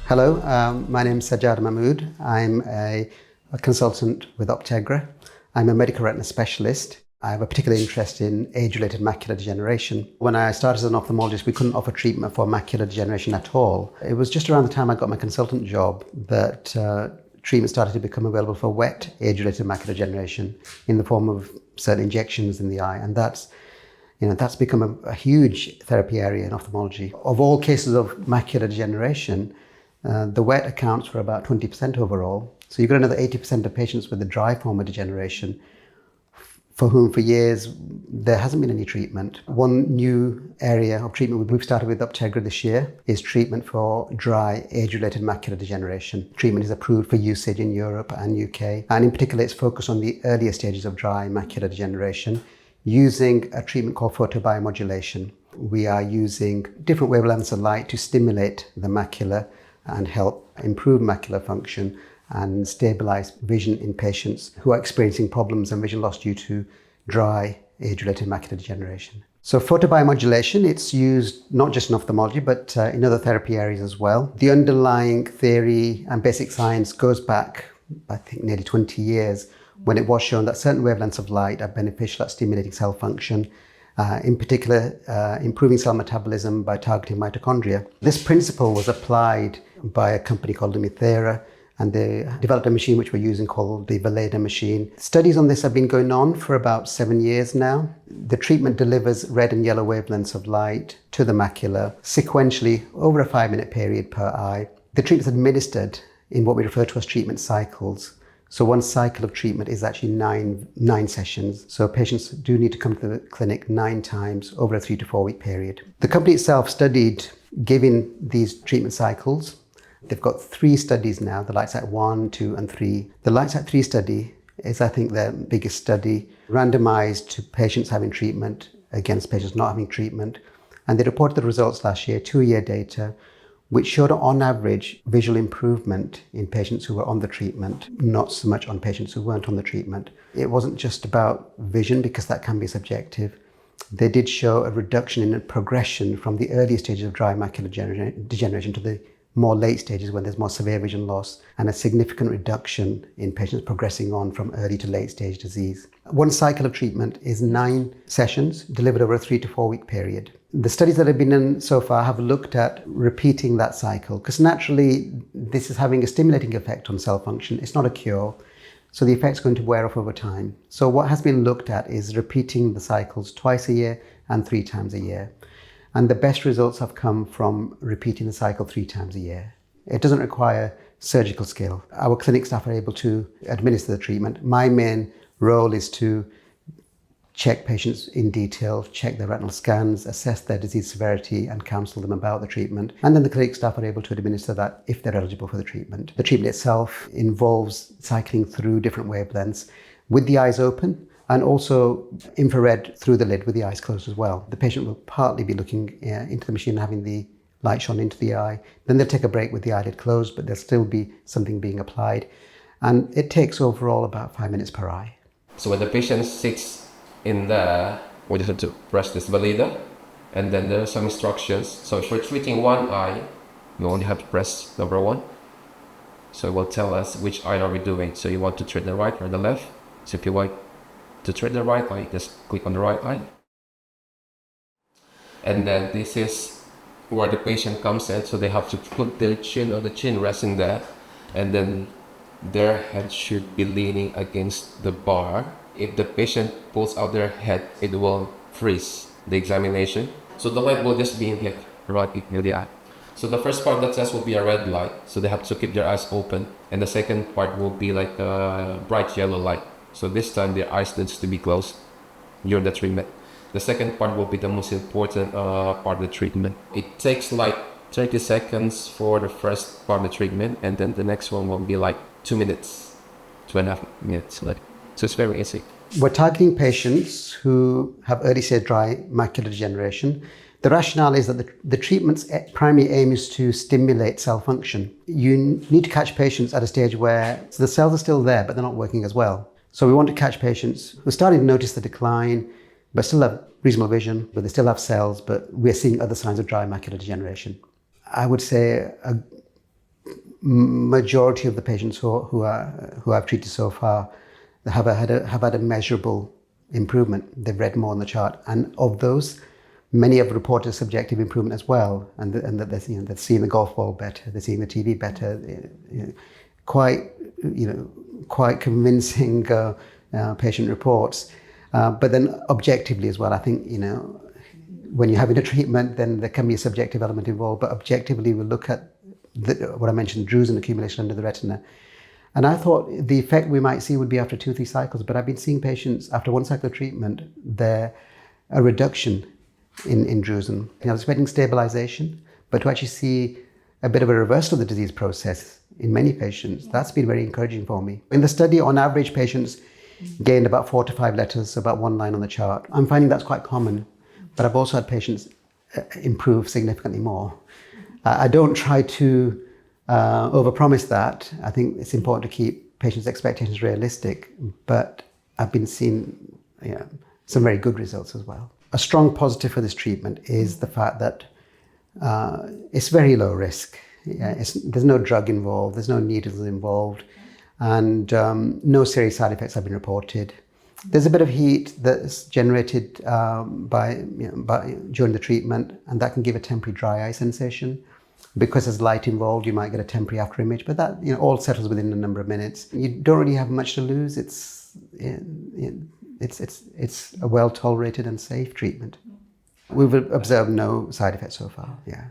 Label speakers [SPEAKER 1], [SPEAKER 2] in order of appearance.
[SPEAKER 1] Hello, my name is Sajjad Mahmood. I'm a consultant with Optegra. I'm a medical retina specialist. I have a particular interest in age-related macular degeneration. When I started as an ophthalmologist, we couldn't offer treatment for macular degeneration at all. It was just around the time I got my consultant job that treatment started to become available for wet age-related macular degeneration in the form of certain injections in the eye, and that's become a huge therapy area in ophthalmology. Of all cases of macular degeneration, the wet accounts for about 20% overall. So you've got another 80% of patients with the dry form of degeneration for whom for years there hasn't been any treatment. One new area of treatment we've started with Optegra this year is treatment for dry age-related macular degeneration. Treatment is approved for usage in Europe and UK, and in particular it's focused on the earlier stages of dry macular degeneration using a treatment called photobiomodulation. We are using different wavelengths of light to stimulate the macula and help improve macular function and stabilize vision in patients who are experiencing problems and vision loss due to dry age-related macular degeneration. So photobiomodulation, it's used not just in ophthalmology, but in other therapy areas as well. The underlying theory and basic science goes back, I think, nearly 20 years, when it was shown that certain wavelengths of light are beneficial at stimulating cell function, in particular improving cell metabolism by targeting mitochondria. This principle was applied by a company called Optometry, and they developed a machine which we're using called the Veleda machine. Studies on this have been going on for about 7 years now. The treatment delivers red and yellow wavelengths of light to the macula sequentially over a 5-minute period per eye. The treatment is administered in what we refer to as treatment cycles. So one cycle of treatment is actually nine sessions. So patients do need to come to the clinic 9 times over a 3 to 4 week period. The company itself studied giving these treatment cycles. They've got 3 studies now, the LightSight 1, 2 and 3. The LightSight 3 study is, I think, their biggest study, randomized to patients having treatment against patients not having treatment. And they reported the results last year, 2-year data, which showed on average visual improvement in patients who were on the treatment, not so much on patients who weren't on the treatment. It wasn't just about vision, because that can be subjective. They did show a reduction in the progression from the early stages of dry macular degeneration to the more late stages when there's more severe vision loss, and a significant reduction in patients progressing on from early to late stage disease. One cycle of treatment is 9 sessions delivered over a 3 to 4 week period. The studies that have been done so far have looked at repeating that cycle, because naturally this is having a stimulating effect on cell function. It's not a cure, so the effect's going to wear off over time. So what has been looked at is repeating the cycles twice a year and 3 times a year. And the best results have come from repeating the cycle 3 times a year. It doesn't require surgical skill. Our clinic staff are able to administer the treatment. My main role is to check patients in detail, check their retinal scans, assess their disease severity and counsel them about the treatment. And then the clinic staff are able to administer that if they're eligible for the treatment. The treatment itself involves cycling through different wavelengths with the eyes open, and also infrared through the lid with the eyes closed as well. The patient will partly be looking into the machine, having the light shone into the eye. Then they'll take a break with the eyelid closed, but there'll still be something being applied. And it takes overall about 5 minutes per eye.
[SPEAKER 2] So when the patient sits in there, we just have to press this Veleda, and then there are some instructions. So if we're treating one eye, we only have to press number 1. So it will tell us which eye are we doing. So you want to treat the right or the left. So if you want to treat the right eye, just click on the right eye. And then this is where the patient comes in, so they have to put their chin or the chin resting there, and then their head should be leaning against the bar. If the patient pulls out their head, it will freeze the examination. So the light will just be hit right near the eye. So the first part of the test will be a red light, so they have to keep their eyes open, and the second part will be like a bright yellow light. So this time their eyes needs to be closed during the treatment. The second part will be the most important part of the treatment. It takes like 30 seconds for the first part of the treatment, and then the next one will be like 2 minutes, 2.5 minutes. So it's very easy.
[SPEAKER 1] We're targeting patients who have early stage dry macular degeneration. The rationale is that the treatment's primary aim is to stimulate cell function. You need to catch patients at a stage where the cells are still there, but they're not working as well. So we want to catch patients who are starting to notice the decline, but still have reasonable vision, but they still have cells, but we're seeing other signs of dry macular degeneration. I would say majority of the patients who I've treated so far have had a measurable improvement. They've read more on the chart, and of those, many have reported subjective improvement as well, and that they're seeing the golf ball better, they're seeing the TV better. Quite convincing patient reports. But then objectively as well, I think when you're having a treatment, then there can be a subjective element involved. But objectively, we'll look at what I mentioned, drusen accumulation under the retina. And I thought the effect we might see would be after 2-3 cycles, but I've been seeing patients after 1 cycle of treatment, a reduction in drusen. I was expecting stabilization, but to actually see a bit of a reversal of the disease process in many patients, that's been very encouraging for me. In the study, on average, patients gained about 4 to 5 letters, so about 1 line on the chart. I'm finding that's quite common, but I've also had patients improve significantly more. I don't try to overpromise that. I think it's important to keep patients' expectations realistic, but I've been seeing some very good results as well. A strong positive for this treatment is the fact that it's very low risk. There's no drug involved, there's no needles involved, and no serious side effects have been reported. There's a bit of heat that's generated during the treatment, and that can give a temporary dry eye sensation. Because there's light involved, you might get a temporary after image, but that all settles within a number of minutes. You don't really have much to lose. It's a well tolerated and safe treatment. We've observed no side effects so far. Yeah.